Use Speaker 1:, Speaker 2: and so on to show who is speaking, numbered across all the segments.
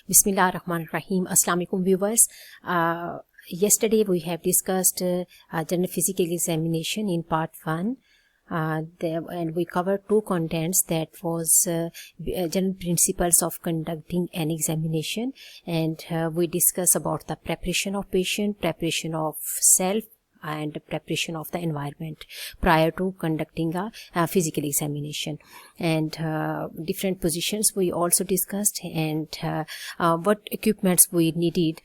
Speaker 1: Bismillahirrahmanirrahim. Assalamu alaikum viewers. Yesterday we have discussed general physical examination in part 1. And we covered two contents, that was general principles of conducting an examination, and we discussed about the preparation of patient, preparation of self, and preparation of the environment prior to conducting a physical examination, and different positions we also discussed, and what equipments we needed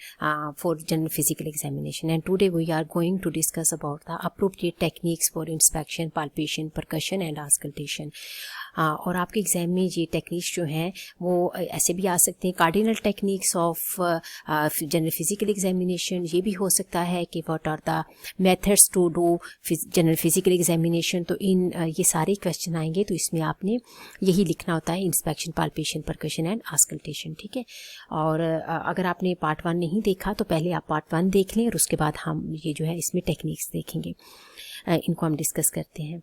Speaker 1: for general physical examination. And today we are going to discuss about the appropriate techniques for inspection, palpation, percussion and auscultation. और आपके exam में ये techniques जो हैं वो ऐसे भी आ सकते हैं, cardinal techniques of general physical examination. ये भी हो सकता है कि what are the methods to do general physical examination. तो इन ये सारे क्वेश्चन आएंगे, तो इसमें आपने यही लिखना होता है, inspection, palpation, percussion and auscultation. ठीक है. और अगर आपने पार्ट 1 नहीं देखा तो पहले आप पार्ट 1 देख लें, और उसके बाद हम ये जो है इसमें टेक्निक्स देखेंगे, इनको हम डिस्कस करते हैं.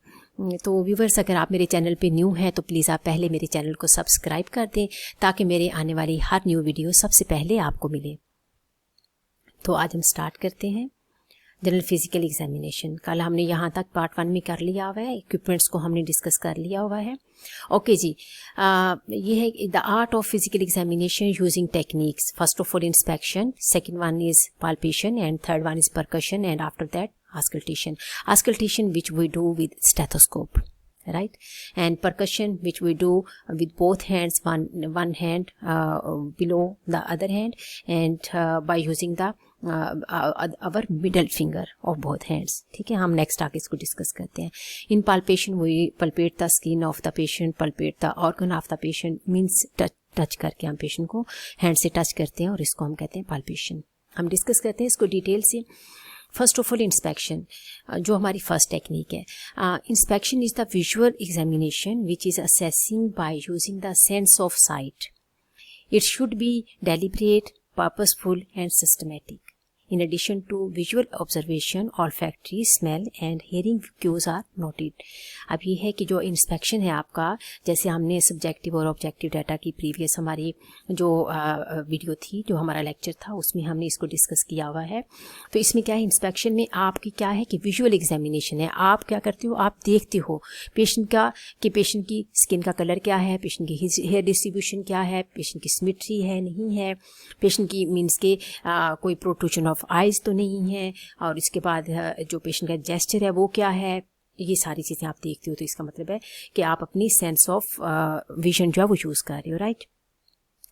Speaker 1: तो व्यूवर्स, अगर आप मेरे चैनल पे न्यू हैं तो प्लीज़ आप पहले मेरे चैनल को सब्सक्राइब कर दें, ताकि मेरे आने वाली हर न्यू वीडियो सबसे पहले आपको मिले. तो आज हम स्टार्ट करते हैं जनरल फिजिकल एग्जामिनेशन. कल हमने यहाँ तक पार्ट 1 में कर लिया हुआ है, इक्विपमेंट्स को हमने डिस्कस कर लिया हुआ है. ओके जी. ये है the art of physical examination using techniques. First of all inspection, second one is palpation, and third one is percussion, and after that auscultation. Auscultation which we do with stethoscope, right? And percussion which we do with both hands, one hand below the other hand, and by using the our middle finger of both hands. ठीक है, हम next आके इसको discuss करते हैं. इन palpation we palpate the skin of the patient, palpate the organ of the patient, means touch करके हम patient को हैंड से टच करते हैं, और इसको हम कहते हैं palpation. हम डिस्कस करते हैं इसको डिटेल से. फर्स्ट ऑफ ऑल इंस्पेक्शन, जो हमारी फर्स्ट टेक्निक है. Inspection is the visual examination which is assessing by using the sense of site. It should be deliberate, purposeful and systematic. In addition to visual observation, olfactory, smell and hearing cues are noted. अब ये है कि जो inspection है आपका, जैसे हमने subjective और ऑब्जेक्टिव डाटा की प्रीवियस हमारी जो वीडियो थी, जो हमारा लेक्चर था, उसमें हमने इसको डिस्कस किया हुआ है. तो इसमें क्या है, इंस्पेक्शन में आपकी क्या है कि विजुअल एग्जामिनेशन है. आप क्या करते हो, आप देखते हो पेशेंट का कि पेशेंट की स्किन का कलर क्या है, पेशेंट की हेयर डिस्ट्रीब्यूशन क्या है, पेशेंट की सिमेट्री है नहीं है, पेशेंट की मीन्स के कोई प्रोट्रूजन ऑफ आइज तो नहीं है, और इसके बाद जो पेशेंट का जेस्चर है वो क्या है. ये सारी चीज़ें आप देखते हो. तो इसका मतलब है कि आप अपनी सेंस ऑफ विजन जो है वो यूज़ कर रहे हो, राइट.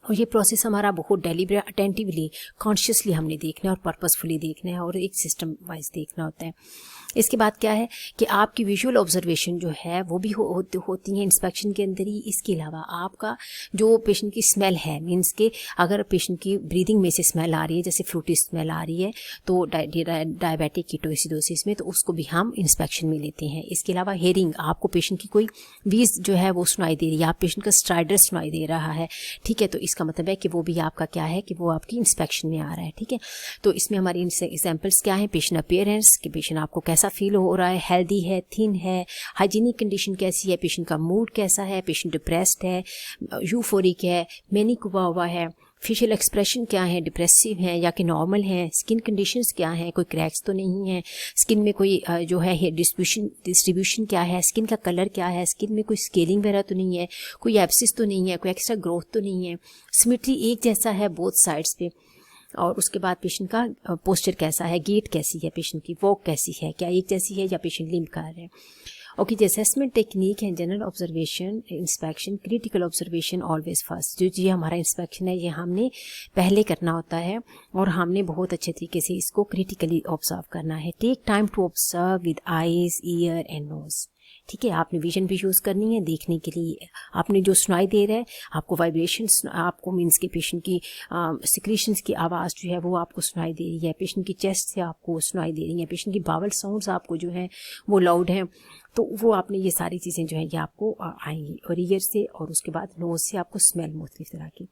Speaker 1: और ये प्रोसेस हमारा बहुत डेलिब्रेट, अटेंटिवली, कॉन्शियसली हमने देखना है, और पर्पसफुली देखना है, और एक सिस्टम वाइज देखना होता है. इसके बाद क्या है कि आपकी विजुअल ऑब्जर्वेशन जो है वो भी होती है इंस्पेक्शन के अंदर ही. इसके अलावा आपका जो पेशेंट की स्मेल है, मीन्स के अगर पेशेंट की ब्रीदिंग में से स्मेल आ रही है, जैसे फ्रूटी स्मेल आ रही है, तो डायबिटिक कीटोएसिडोसिस में, तो उसको भी हम इंस्पेक्शन में लेते हैं. इसके अलावा हेयरिंग, आपको पेशेंट की कोई वीज जो है वो सुनाई दे रही है, आप पेशेंट का स्ट्राइडर सुनाई दे रहा है, ठीक है, तो इसका मतलब है कि वो भी आपका क्या है कि वो आपकी इंस्पेक्शन में आ रहा है. ठीक है. तो इसमें हमारी एग्जाम्पल्स क्या है, पेशेंट अपीयरेंस, कि पेशेंट आपको कैसा फील हो रहा है, हेल्दी है, थिन है, हाइजीनिक कंडीशन कैसी है, पेशेंट का मूड कैसा है, पेशेंट डिप्रेस्ड है, यूफोरिक है, मैनिक हुआ है, फेशियल एक्सप्रेशन क्या है, डिप्रेसिव है या कि नॉर्मल है, स्किन कंडीशंस क्या हैं, कोई क्रैक्स तो नहीं है, स्किन में कोई जो है हेयर डिस्ट्रीब्यूशन क्या है, स्किन का कलर क्या है, स्किन में कोई स्केलिंग वगैरह तो नहीं है, कोई एब्सिस तो नहीं है, कोई एक्स्ट्रा ग्रोथ तो नहीं है, सिमेट्री एक जैसा है बोथ साइड्स पे. और उसके बाद पेशेंट का पोस्चर कैसा है, गेट कैसी है, पेशेंट की वॉक कैसी है, क्या एक जैसी है या पेशेंट लिम्प कर रहे हैं. ओके जी. असेसमेंट टेक्निक है general observation, inspection, critical observation always first. जो जी हमारा इंस्पेक्शन है ये हमने पहले करना होता है, और हमने बहुत अच्छे तरीके से इसको क्रिटिकली ऑब्जर्व करना है. Take time to observe with eyes, ear and nose. ठीक है, आपने विजन भी यूज़ करनी है देखने के लिए. आपने जो सुनाई दे रहा है, आपको वाइब्रेशंस, आपको मीन्स के पेशेंट की सिक्रीशंस की आवाज़ जो है वो आपको सुनाई दे रही है, पेशेंट की चेस्ट से आपको सुनाई दे रही है, पेशेंट की बावल साउंड्स आपको जो है वो लाउड हैं, तो वो आपने ये सारी चीज़ें जो है ये आपको आएंगी. और ईयर से, और उसके बाद नोज से आपको स्मेल मुख्तलिफ तरह की.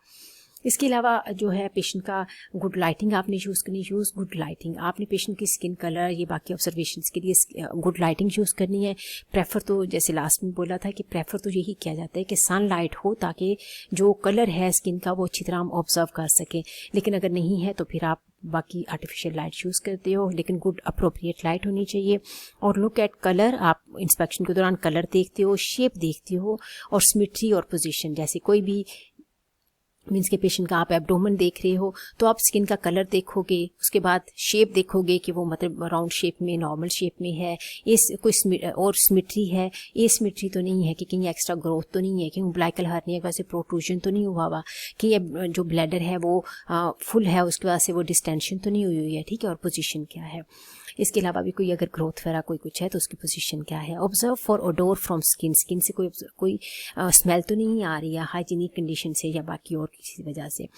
Speaker 1: इसके अलावा जो है पेशेंट का गुड लाइटिंग आपने यूज़ करनी, यूज़ गुड लाइटिंग। आपने पेशेंट की स्किन कलर ये बाकी ऑब्जर्वेशंस के लिए गुड लाइटिंग यूज़ करनी है। प्रेफर तो जैसे लास्ट में बोला था कि प्रेफर तो यही किया जाता है कि सनलाइट हो ताकि जो कलर है स्किन का वो अच्छी तरह हम ऑब्जर्व कर सकें। लेकिन अगर नहीं है तो फिर आप बाकी आर्टिफिशियल लाइट यूज़ करते हो, लेकिन गुड अप्रोप्रिएट लाइट होनी चाहिए। और लुक एट कलर, आप इंस्पेक्शन के दौरान कलर देखते हो, शेप देखते हो और सिमेट्री और पोजीशन। जैसे कोई भी मीन्स के पेशेंट का आप एब्डोमेन देख रहे हो तो आप स्किन का कलर देखोगे, उसके बाद शेप देखोगे कि वो मतलब राउंड शेप में, नॉर्मल शेप में है, ये कोई और सिमेट्री है, ये सिमेट्री तो नहीं है कि कहीं एक्स्ट्रा ग्रोथ तो नहीं है, कि उम्बिलिकल हर्निया की वजह से प्रोट्रूजन तो नहीं हुआ हुआ, कि ये जो ब्लैडर है वो फुल है उसकी वजह से वो डिस्टेंशन तो नहीं हुई हुई है, ठीक है। और पोजीशन क्या है। इसके अलावा भी कोई अगर ग्रोथ वगैरह कोई कुछ है तो उसकी पोजीशन क्या है। Observe for odour from skin, skin से कोई स्मेल तो नहीं आ रही है हाइजीनिक कंडीशन से या बाकी और किसी वजह से।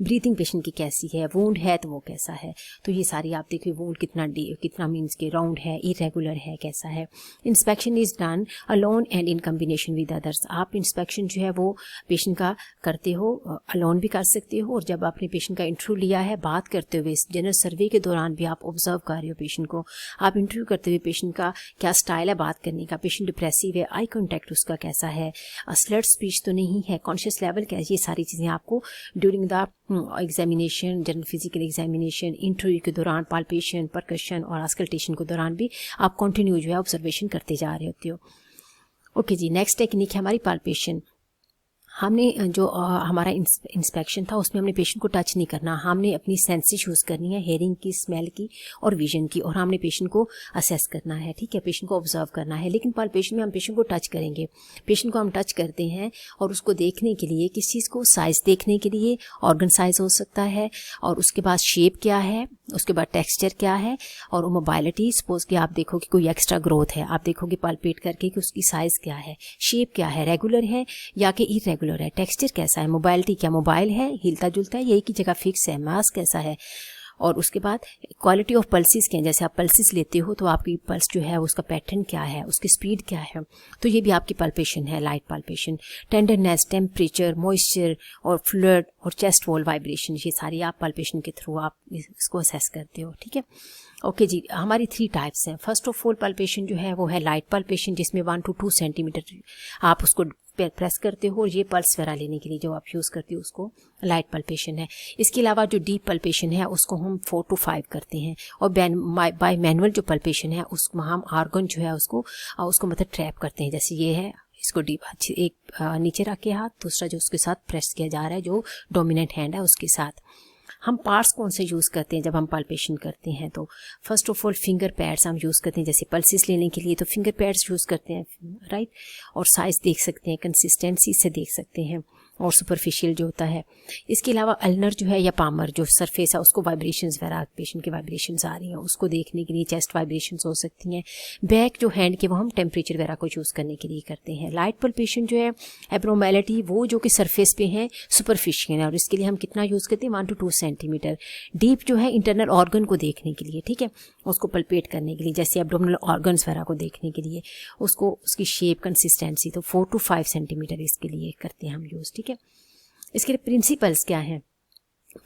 Speaker 1: ब्रीथिंग पेशेंट की कैसी है, वूंड है तो वो कैसा है, तो ये सारी आप देखिए वूंड कितना मीन्स के राउंड है, इरेगुलर है, कैसा है। Inspection is done alone and in combination with others. आप इंस्पेक्शन जो है वो पेशेंट का करते हो, अलोन भी कर सकते हो, और जब आपने पेशेंट का इंटरव्यू लिया है बात करते हुए जनरल सर्वे के दौरान भी आप ऑब्जर्व कर रहे हो पेशेंट को। आप इंटरव्यू करते हुए पेशेंट का क्या स्टाइल है बात करने का, पेशेंट डिप्रेसिव है, आई कांटेक्ट उसका कैसा है, स्लर्ड स्पीच तो नहीं है, कॉन्शियस लेवल क्या है, ये सारी चीज़ें आपको during the examination, general physical examination, interview के दौरान, पाल्पेशन, परकशन और आस्कल्टेशन के दौरान भी आप कंटिन्यू जो है ऑब्जर्वेशन करते जा रहे होते हो। ओके जी, नेक्स्ट टेक्निक है हमारी पाल्पेशन। हमने जो हमारा इंस्पेक्शन था उसमें हमने पेशेंट को टच नहीं करना, हमने अपनी सेंसेस यूज़ करनी है, हेयरिंग की, स्मेल की और विजन की, और हमने पेशेंट को असेस करना है, ठीक है, पेशेंट को ऑब्जर्व करना है। लेकिन पाल्पेशन में हम पेशेंट को टच करेंगे, पेशेंट को हम टच करते हैं और उसको देखने के लिए किस चीज़ को, साइज़ देखने के लिए, ऑर्गन साइज हो सकता है, और उसके बाद शेप क्या है, उसके बाद टेक्सचर क्या है, और मोबाइलिटी। सपोज कि आप देखो कि कोई एक्स्ट्रा ग्रोथ है, आप देखोगे पाल्पेट करके कि उसकी साइज़ क्या है, शेप क्या है, रेगुलर है या कि इरेगुलर है, टेक्सचर कैसा है, मोबाइलिटी क्या, मोबाइल है, हिलता जुलता है, यही की जगह फिक्स है, मास कैसा है, और उसके बाद क्वालिटी ऑफ पल्सेस क्या है, जैसे आप पल्सेस लेते हो तो आपकी पल्स जो है उसका पैटर्न क्या है, उसकी स्पीड क्या है, तो ये भी आपकी पाल्पेशन है, light palpation. Tenderness, temperature, moisture और फ्लूइड और चेस्ट वॉल वाइब्रेशन, ये सारी आप पाल्पेशन के थ्रू आप इसको असेस करते हो, ठीक है। ओके जी, हमारी 3 टाइप्स हैं। फर्स्ट ऑफ ऑल पाल्पेशन जो है वो है लाइट पाल्पेशन, जिसमें 1 to 2 सेंटीमीटर आप उसको प्रेस करते हो, और ये पल्स वगैरह लेने के लिए जो आप यूज़ करते हो उसको लाइट पल्पेशन है। इसके अलावा जो डीप पल्पेशन है उसको हम 4 to 5 करते हैं, और बाय मैनुअल जो पल्पेशन है उसमें हम आर्गन जो है उसको मतलब ट्रैप करते हैं, जैसे ये है, इसको डीप एक नीचे रख के हाथ, दूसरा जो उसके साथ प्रेस किया जा रहा है जो डोमिनेंट हैंड है उसके साथ। हम पार्ट्स कौन से यूज़ करते हैं जब हम पाल्पेशन करते हैं, तो first of all finger pads हम यूज़ करते हैं, जैसे पल्सेस लेने के लिए तो फिंगर पैड्स यूज़ करते हैं, राइट, और साइज़ देख सकते हैं, कंसिस्टेंसी से देख सकते हैं, और सुपरफिशियल जो होता है। इसके अलावा अल्नर जो है या पामर जो सरफेस है उसको वाइब्रेशंस वगैरह, पेशेंट की वाइब्रेशंस आ रही हैं उसको देखने के लिए चेस्ट वाइब्रेशंस हो सकती हैं। बैक जो हैंड के वो हम टेम्परेचर वगैरह को यूज़ करने के लिए करते हैं। लाइट पल्पेशन जो है एब्नॉर्मैलिटी वो जो कि सरफेस पे है, सुपरफिशियल है, और इसके लिए हम कितना यूज़ करते हैं 1 to 2 सेंटीमीटर। डीप जो है इंटरनल ऑर्गन को देखने के लिए, ठीक है, उसको पल्पेट करने के लिए, जैसे एब्डोमिनल ऑर्गन्स वगैरह को देखने के लिए, उसको उसकी शेप, कंसिस्टेंसी, तो 4 to 5 सेंटीमीटर इसके लिए करते हैं हम यूज़, ठीक है। इसके लिए प्रिंसिपल्स क्या हैं,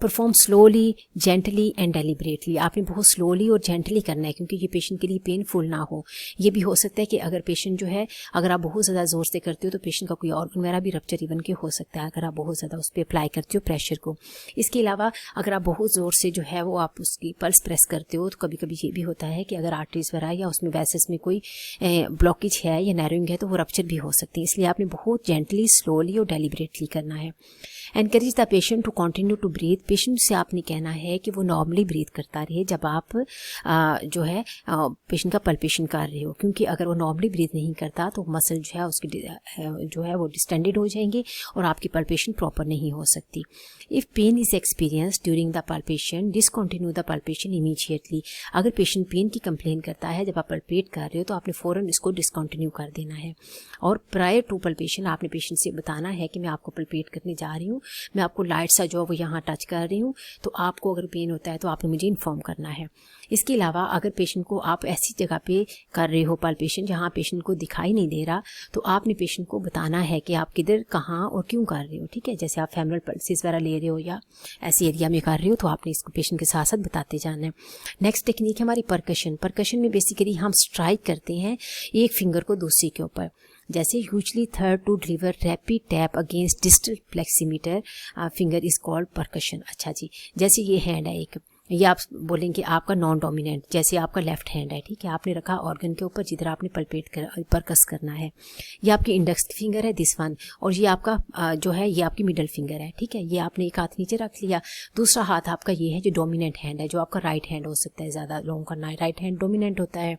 Speaker 1: perform slowly, gently and deliberately. आपने बहुत स्लोली और जेंटली करना है क्योंकि ये पेशेंट के लिए पेनफुल ना हो। ये भी हो सकता है कि अगर पेशेंट जो है, अगर आप बहुत ज़्यादा ज़ोर से करते हो तो पेशेंट का कोई ऑर्गन वगैरह भी रप्चर इवन के हो सकता है, अगर आप बहुत ज़्यादा उस पर अप्लाई करते हो प्रेशर को। इसके अलावा अगर आप बहुत ज़ोर से जो है वो आप उसकी पल्स प्रेस करते हो तो कभी कभी ये भी होता है कि अगर आर्टरीज वगैरह या उसमें वैसेस में कोई ब्लॉकेज है या नैरोइंग है तो वो रप्चर भी हो सकती है। इसलिए आपने बहुत जेंटली, स्लोली और डेलिब्रेटली करना है। Encourage the patient to continue to breathe. Patient से आपने कहना है कि वो नॉर्मली ब्रीथ करता रहे जब आप जो है पेशेंट का पल्पेशन कर रहे हो, क्योंकि अगर वो नॉर्मली ब्रीथ नहीं करता तो मसल जो है उसकी जो है वो डिस्टेंडेड हो जाएंगे और आपकी पल्पेशन प्रॉपर नहीं हो सकती। If pain is experience during the palpation, discontinue the palpation immediately. अगर पेशेंट पेन की कंप्लेन करता है जब आप पल्पेट कर रहे हो तो आपने फ़ौरन इसको डिसकंटिन्यू कर देना है। और प्रायर टू पल्पेशन आपने पेशेंट से बताना है कि मैं आपको पल्पेट करने जा रही हूँ, मैं आपको लाइट सा जो वो यहाँ टच कर रही हूँ, तो आपको अगर पेन होता है तो आपने मुझे इन्फॉर्म करना है। इसके अलावा अगर पेशेंट को आप ऐसी जगह पे कर रहे हो पाल्पेशन जहाँ पेशेंट को दिखाई नहीं दे रहा, तो आपने पेशेंट को बताना है कि आप किधर, कहाँ और क्यों कर रहे हो। ठीक है, जैसे आप फेमरल पल्सेस वगैरह ले रहे हो या ऐसे एरिया में कर रहे हो, तो आपने इसको पेशेंट के साथ साथ बताते जाना है। नेक्स्ट टेक्निक है हमारी परकशन। परकशन में बेसिकली हम स्ट्राइक करते हैं एक फिंगर को दूसरे के ऊपर, जैसे usually third to deliver rapid tap against distal pleximeter finger is called percussion. अच्छा जी, जैसे ये हैंड है एक, ये आप बोलेंगे आपका नॉन डोमिनेंट, जैसे आपका लेफ्ट हैंड है, ठीक है, आपने रखा ऑर्गन के ऊपर जिधर आपने पल्पेट कर परकस करना है। ये आपकी इंडेक्स फिंगर है दिस वन, और ये आपका जो है ये आपकी मिडल फिंगर है। ठीक है, ये आपने एक हाथ नीचे रख लिया, दूसरा हाथ आपका ये है जो डोमिनेंट हैंड है, जो आपका राइट हैंड हो सकता है, ज़्यादा लॉन्ग करना है, राइट हैंड डोमिनेंट होता है।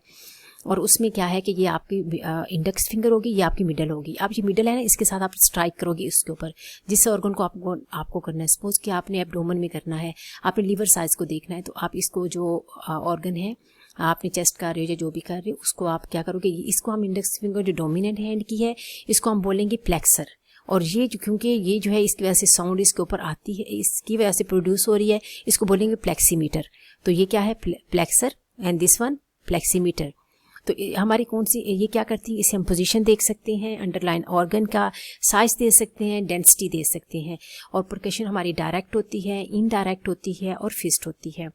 Speaker 1: और उसमें क्या है कि ये आपकी इंडेक्स फिंगर होगी, ये आपकी मिडल होगी। अब ये मिडल है ना, इसके साथ आप स्ट्राइक करोगे इसके ऊपर, जिस ऑर्गन को आपको करना है। सपोज कि आपने एब्डोमेन में करना है, आपने लीवर साइज को देखना है, तो आप इसको जो ऑर्गन है आपने चेस्ट कर रहे हो या जो भी कर रहे हो, उसको आप क्या करोगे, इसको हम इंडेक्स फिंगर जो डोमिनेंट हैंड की है, इसको हम बोलेंगे फ्लेक्सर। और ये जो, क्योंकि ये जो है इसकी वजह से साउंड इसके ऊपर आती है, इसकी वजह से प्रोड्यूस हो रही है, इसको बोलेंगे फ्लेक्सीमीटर। तो ये क्या है, फ्लेक्सर, एंड दिस वन फ्लेक्सीमीटर। तो हमारी कौन सी, ये क्या करती है, इसे हम पोजीशन देख सकते हैं, अंडरलाइन ऑर्गन का साइज दे सकते हैं, डेंसिटी दे सकते हैं। और परकशन हमारी डायरेक्ट होती है, इनडायरेक्ट होती है और फिस्ट होती है।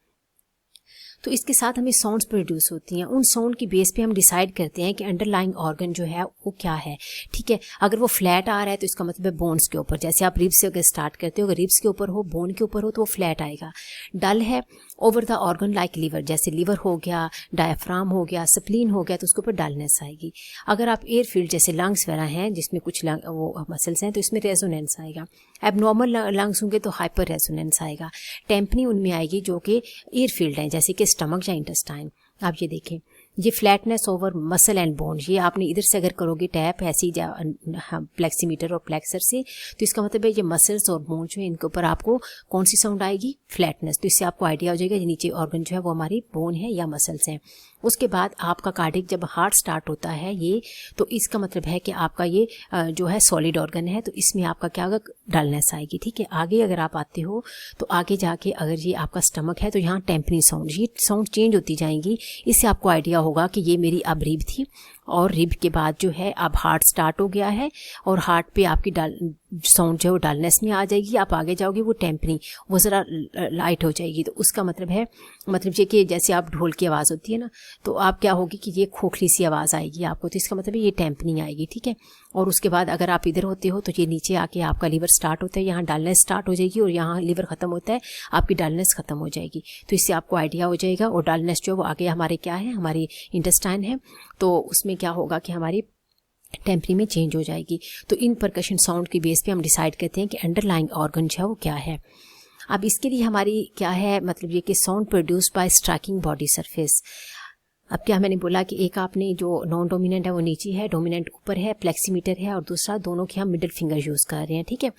Speaker 1: तो इसके साथ हमें साउंड्स प्रोड्यूस होती हैं, उन साउंड की बेस पे हम डिसाइड करते हैं कि अंडरलाइंग ऑर्गन जो है वो क्या है। ठीक है, अगर वो फ्लैट आ रहा है तो इसका मतलब है बोन्स के ऊपर, जैसे आप रिब्स से अगर स्टार्ट करते हो, अगर रिब्स के ऊपर हो, बोन के ऊपर हो, तो वो फ्लैट आएगा। डल है over the organ like liver, जैसे लीवर हो गया, डायफ्राम हो गया, स्प्लीन हो गया, तो उसके ऊपर डलनेस आएगी। अगर आप एयर फील्ड जैसे लंग्स वगैरह हैं जिसमें कुछ वो मसल्स हैं, तो इसमें रेजोनेंस आएगा। एबनॉर्मल लंग्स होंगे तो हाइपर रेजोनेंस आएगा। टेम्पनी उनमें आएगी जो कि एयर फील्ड है, जैसे कि स्टमक या इंटेस्टाइन। आप ये देखें, ये flatness over muscle and bone, ये आपने इधर से अगर करोगे टैप ऐसी फ्लेक्सीमीटर और फ्लेक्सर से, तो इसका मतलब है ये मसल्स और बोन जो है इनके ऊपर आपको कौन सी साउंड आएगी, फ्लैटनेस। तो इससे आपको आइडिया हो जाएगा ये नीचे ऑर्गन जो है वो हमारी बोन है या मसल्स हैं। उसके बाद आपका कार्डिक जब हार्ट स्टार्ट होता है ये, तो इसका मतलब है कि आपका ये जो है सॉलिड ऑर्गन है, तो इसमें आपका क्या होगा, डलनेस आएगी। ठीक है, आगे अगर आप आते हो तो आगे जाके अगर ये आपका स्टमक है तो यहाँ टेम्पनी साउंड, ये साउंड चेंज होती जाएंगी। इससे आपको आइडिया होगा कि ये मेरी अब रिब थी, और रिब के बाद जो है अब हार्ट स्टार्ट हो गया है, और हार्ट पे आपकी साउंड जो है वो डलनेस में आ जाएगी। आप आगे जाओगे वो टेम्पनी, वो ज़रा लाइट हो जाएगी। तो उसका मतलब है, मतलब ये कि जैसे आप ढोल की आवाज़ होती है ना, तो आप क्या होगी कि ये खोखली सी आवाज़ आएगी आपको, तो इसका मतलब है ये टेम्पनी आएगी। ठीक है, और उसके बाद अगर आप इधर होते हो तो ये नीचे आके आपका लीवर स्टार्ट होता है, यहाँ डलनेस स्टार्ट हो जाएगी, और यहाँ लीवर ख़त्म होता है, आपकी डलनेस ख़त्म हो जाएगी। तो इससे आपको आइडिया हो जाएगा। और डलनेस जो वो आगे हमारे क्या है, हमारी इंटेस्टाइन है, तो उसमें क्या होगा कि हमारी टेम्परी में चेंज हो जाएगी। तो इन परकशन साउंड की बेस पे हम डिसाइड करते हैं कि अंडरलाइंग ऑर्गन जो है वो क्या है। अब इसके लिए हमारी क्या है, मतलब ये कि sound produced by striking body surface. अब क्या मैंने बोला कि एक आपने जो नॉन डोमिनेंट है वो नीचे है, डोमिनेंट ऊपर है, फ्लेक्सीमीटर है, और दूसरा दोनों के हम मिडिल फिंगर यूज़ कर रहे हैं। ठीक है,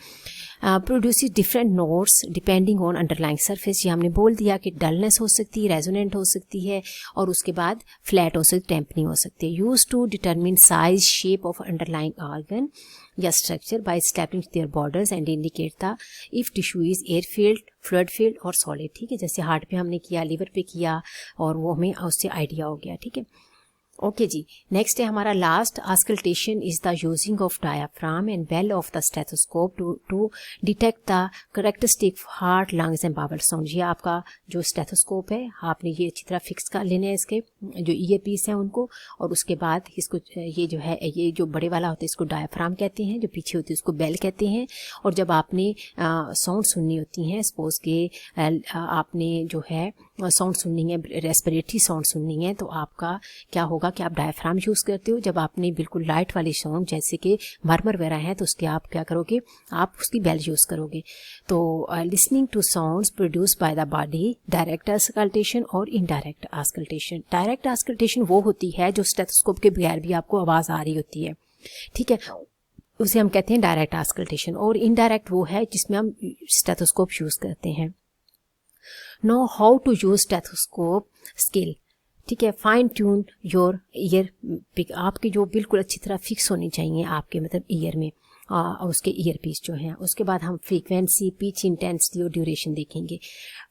Speaker 1: produces different notes depending on underlying surface. ये हमने बोल दिया कि डलनेस हो सकती है, रेजोनेंट हो सकती है, और उसके बाद फ्लैट हो सकती है, टेम्पनी हो सकती है। Use to determine size shape of underlying organ या structure by establishing their borders and indicate the if tissue is air filled, fluid filled और सॉलिड। ठीक है, जैसे हार्ट पे हमने किया, लिवर पे किया, और वो हमें उससे आइडिया हो गया। ठीक है, ओके जी। नेक्स्ट है हमारा last, auscultation is the using of diaphragm and bell of the stethoscope to detect the characteristic heart, lungs and bowel sound. ये आपका जो स्टेथोस्कोप है, आपने ये अच्छी तरह फिक्स कर लेने हैं इसके जो ईयर पीस हैं उनको, और उसके बाद इसको ये जो है, ये जो बड़े वाला होता है इसको डायाफ्राम कहते हैं, जो पीछे होती है उसको बेल कहते हैं। और जब आपने साउंड सुननी होती हैं, सपोज के आपने जो है साउंड सुननी है, रेस्पिरेटरी साउंड सुननी है, तो आपका क्या होगा कि आप डायफ्राम यूज़ करते हो। जब आपने बिल्कुल लाइट वाली साउंड जैसे कि मरमर वगैरह है, तो उसके आप क्या करोगे, आप उसकी बेल यूज़ करोगे। तो listening to sounds produce by the body, direct auscultation और इनडायरेक्ट आस्कल्टेशन। डायरेक्ट आस्कल्टेशन वो होती है जो स्टेथोस्कोप के बगैर भी आपको आवाज़ आ रही होती है। ठीक है, उसे हम कहते हैं डायरेक्ट आस्कल्टेशन। और इनडायरेक्ट वो है जिसमें हम स्टेथोस्कोप यूज़ करते हैं। Know how to use stethoscope skill. ठीक है, fine tune your ear pick, आपकी जो बिल्कुल अच्छी तरह फिक्स होनी चाहिए आपके मतलब ईयर में। और उसके ईयर पीस जो हैं। उसके बाद हम फ्रीक्वेंसी, पिच, इंटेंसिटी और ड्यूरेशन देखेंगे।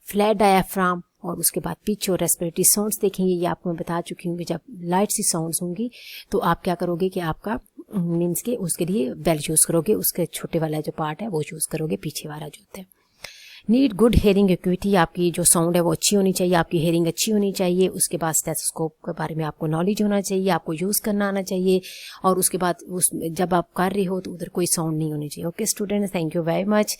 Speaker 1: फ्लैट डायाफ्राम और उसके बाद पिच और रेस्पिरेटरी साउंड्स देखेंगे। ये आपको मैं बता चुकी हूँ कि जब लाइट सी साउंड्स होंगी तो आप क्या करोगे कि आपका मीन्स के उसके लिए बेल यूज़ करोगे, उसके छोटे वाला जो पार्ट है वो यूज़ करोगे, पीछे वाला जो होता है। नीड गुड हेयरिंग एक्यूटी, आपकी जो साउंड है वो अच्छी होनी चाहिए, आपकी हेयरिंग अच्छी होनी चाहिए। उसके बाद स्टेथोस्कोप के बारे में आपको नॉलेज होना चाहिए, आपको यूज़ करना आना चाहिए। और उसके बाद उस जब आप कर रहे हो तो उधर कोई साउंड नहीं होनी चाहिए। Okay students, thank you very much.